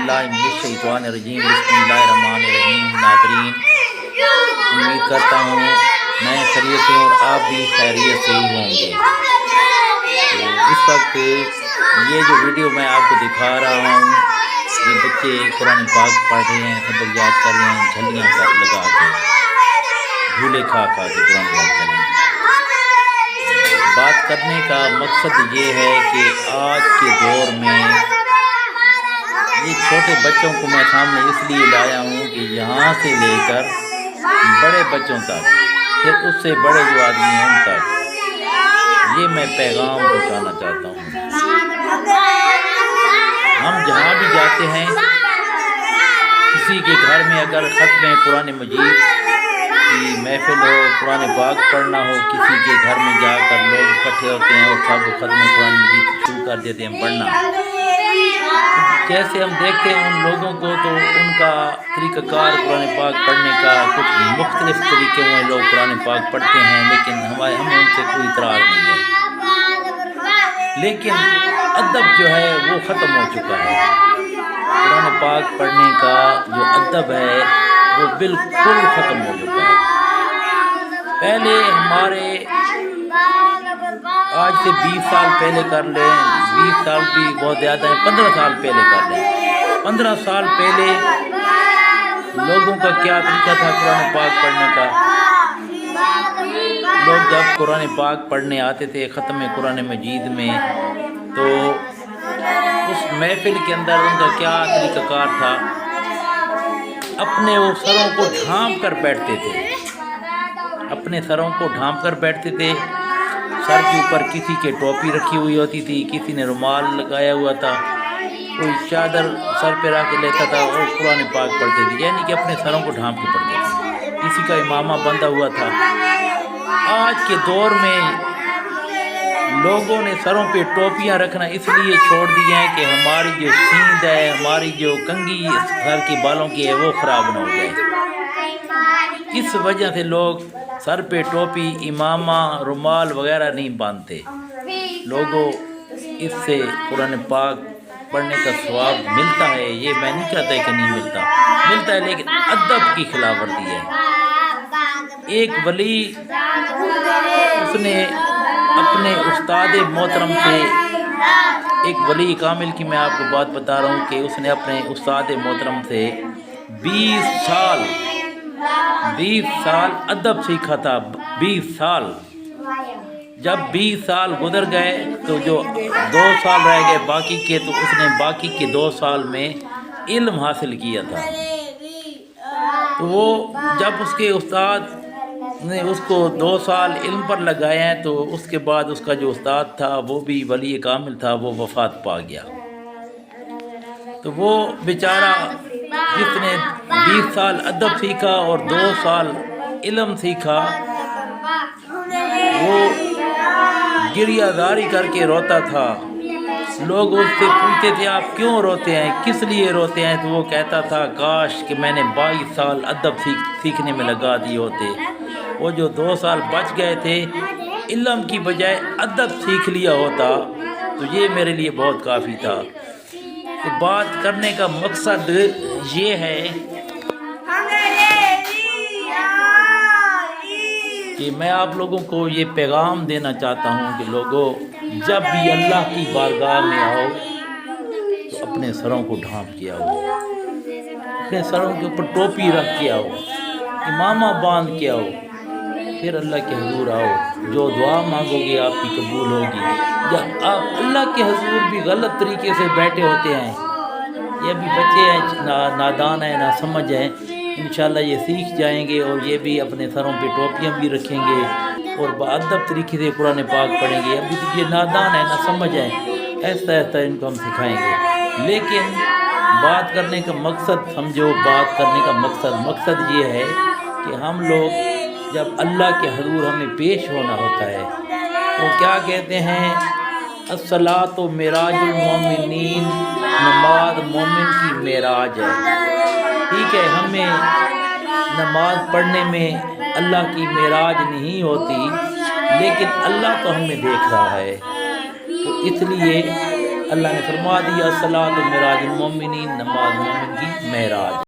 باللہ من الشیطان الرجیم بسم اللہ الرحمن الرحیم۔ ناظرین، امید کرتا ہوں میں خیریت سے اور آپ بھی خیریت سے ہی ہوں گے۔ تو اس وقت یہ جو ویڈیو میں آپ کو دکھا رہا ہوں، یہ بچے قرآن پاک پڑھ رہے ہیں، سبق یاد کر رہے ہیں، جھلیاں لگا کے، جھولے کھا کے قرآن یاد کر رہے ہیں۔ بات کرنے کا مقصد یہ ہے کہ آج کے دور میں یہ چھوٹے بچوں کو میں سامنے اس لیے لایا ہوں کہ یہاں سے لے کر بڑے بچوں تک، پھر اس سے بڑے جو آدمی ہیں ان تک یہ میں پیغام پہنچانا چاہتا ہوں۔ ہم جہاں بھی جاتے ہیں، کسی کے گھر میں اگر ختم قرآن مجید کی محفل ہو، قرآن پاک پڑھنا ہو، کسی کے گھر میں جا کر لوگ اکٹھے ہوتے ہیں اور سب ختم قرآن مجید شروع کر دیتے ہیں پڑھنا۔ جیسے ہم دیکھتے ہیں ان لوگوں کو تو ان کا طریقہ کار قرآن پاک پڑھنے کا کچھ مختلف طریقے میں لوگ قرآن پاک پڑھتے ہیں، لیکن ہمیں ان سے کوئی اعتراض نہیں ہے۔ لیکن ادب جو ہے وہ ختم ہو چکا ہے۔ قرآن پاک پڑھنے کا جو ادب ہے وہ بالکل ختم ہو چکا ہے۔ پہلے ہمارے آج سے 20 سال پہلے کر لیں، 20 سال بھی بہت زیادہ ہے، 15 سال پہلے کر لیں، 15 سال پہلے لوگوں کا کیا طریقہ تھا قرآن پاک پڑھنے کا؟ لوگ جب قرآن پاک پڑھنے آتے تھے ختم قرآن مجید میں، تو اس محفل کے اندر ان کا کیا طریقہ کار تھا؟ اپنے وہ سروں کو ڈھانپ کر بیٹھتے تھے، اپنے سروں کو ڈھانپ کر بیٹھتے تھے۔ سر کے اوپر کسی کے ٹوپی رکھی ہوئی ہوتی تھی، کسی نے رومال لگایا ہوا تھا، کوئی چادر سر پہ رکھ لیتا تھا اور قرآن پاک پڑھتے تھے، یعنی کہ اپنے سروں کو ڈھانپ کے پڑھتے تھے۔ کسی کا امامہ بندھا ہوا تھا۔ آج کے دور میں لوگوں نے سروں پہ ٹوپیاں رکھنا اس لیے چھوڑ دی ہیں کہ ہماری جو سیند ہے، ہماری جو کنگھی سر کے بالوں کی ہے وہ خراب نہ ہو جائے۔ اس وجہ سے لوگ سر پہ ٹوپی، امامہ، رومال وغیرہ نہیں باندھتے۔ لوگوں اس سے قرآن پاک پڑھنے کا ثواب ملتا ہے، یہ میں نہیں کہتا کہ نہیں ملتا ہے، لیکن ادب کی خلاف ورزی ہے۔ ایک ولی اس نے اپنے استاد محترم سے، ایک ولی کامل کی میں آپ کو بات بتا رہا ہوں کہ اس نے اپنے استاد محترم سے 20 سال ادب سیکھا تھا۔ 20 سال، جب 20 سال گزر گئے تو جو 2 سال رہ گئے باقی کے، تو اس نے باقی کے 2 سال میں علم حاصل کیا تھا۔ تو وہ جب اس کے استاد نے اس کو 2 سال علم پر لگائے ہیں، تو اس کے بعد اس کا جو استاد تھا وہ بھی ولی کامل تھا، وہ وفات پا گیا۔ تو وہ بیچارہ جس نے 20 سال ادب سیکھا اور 2 سال علم سیکھا، وہ گریہ زاری کر کے روتا تھا۔ لوگ اس سے پوچھتے تھے آپ کیوں روتے ہیں، کس لیے روتے ہیں؟ تو وہ کہتا تھا کاش کہ میں نے 22 سال ادب سیکھنے میں لگا دیے ہوتے، وہ جو 2 سال بچ گئے تھے علم کی بجائے ادب سیکھ لیا ہوتا تو یہ میرے لیے بہت کافی تھا۔ تو بات کرنے کا مقصد یہ ہے کہ میں آپ لوگوں کو یہ پیغام دینا چاہتا ہوں کہ لوگوں، جب بھی اللہ کی بارگاہ میں آؤ تو اپنے سروں کو ڈھانپ کے آؤ، اپنے سروں کے اوپر ٹوپی رکھ کے آؤ، امامہ باندھ کے آؤ، پھر اللہ کے حضور آؤ۔ جو دعا مانگو گے آپ کی قبول ہوگی۔ جب آپ اللہ کے حضور بھی غلط طریقے سے بیٹھے ہوتے ہیں، یہ بھی بچے ہیں، نادان ہیں، نہ سمجھ ہیں، انشاءاللہ یہ سیکھ جائیں گے اور یہ بھی اپنے سروں پہ ٹوپیاں بھی رکھیں گے اور باادب طریقے سے قرآن پاک پڑھیں گے۔ ابھی تو یہ نادان ہیں، نہ سمجھ ہیں، ایسا ان کو ہم سکھائیں گے۔ لیکن بات کرنے کا مقصد سمجھو، بات کرنے کا مقصد یہ ہے کہ ہم لوگ جب اللہ کے حضور ہمیں پیش ہونا ہوتا ہے تو کیا کہتے ہیں؟ الصلاۃ معراج المومنین، نماز مومن کی معراج ہے۔ ٹھیک ہے، ہمیں نماز پڑھنے میں اللہ کی معراج نہیں ہوتی، لیکن اللہ تو ہمیں دیکھ رہا ہے، تو اس لیے اللہ نے فرما دیا الصلاۃ معراج المومنین، نماز مومن کی معراج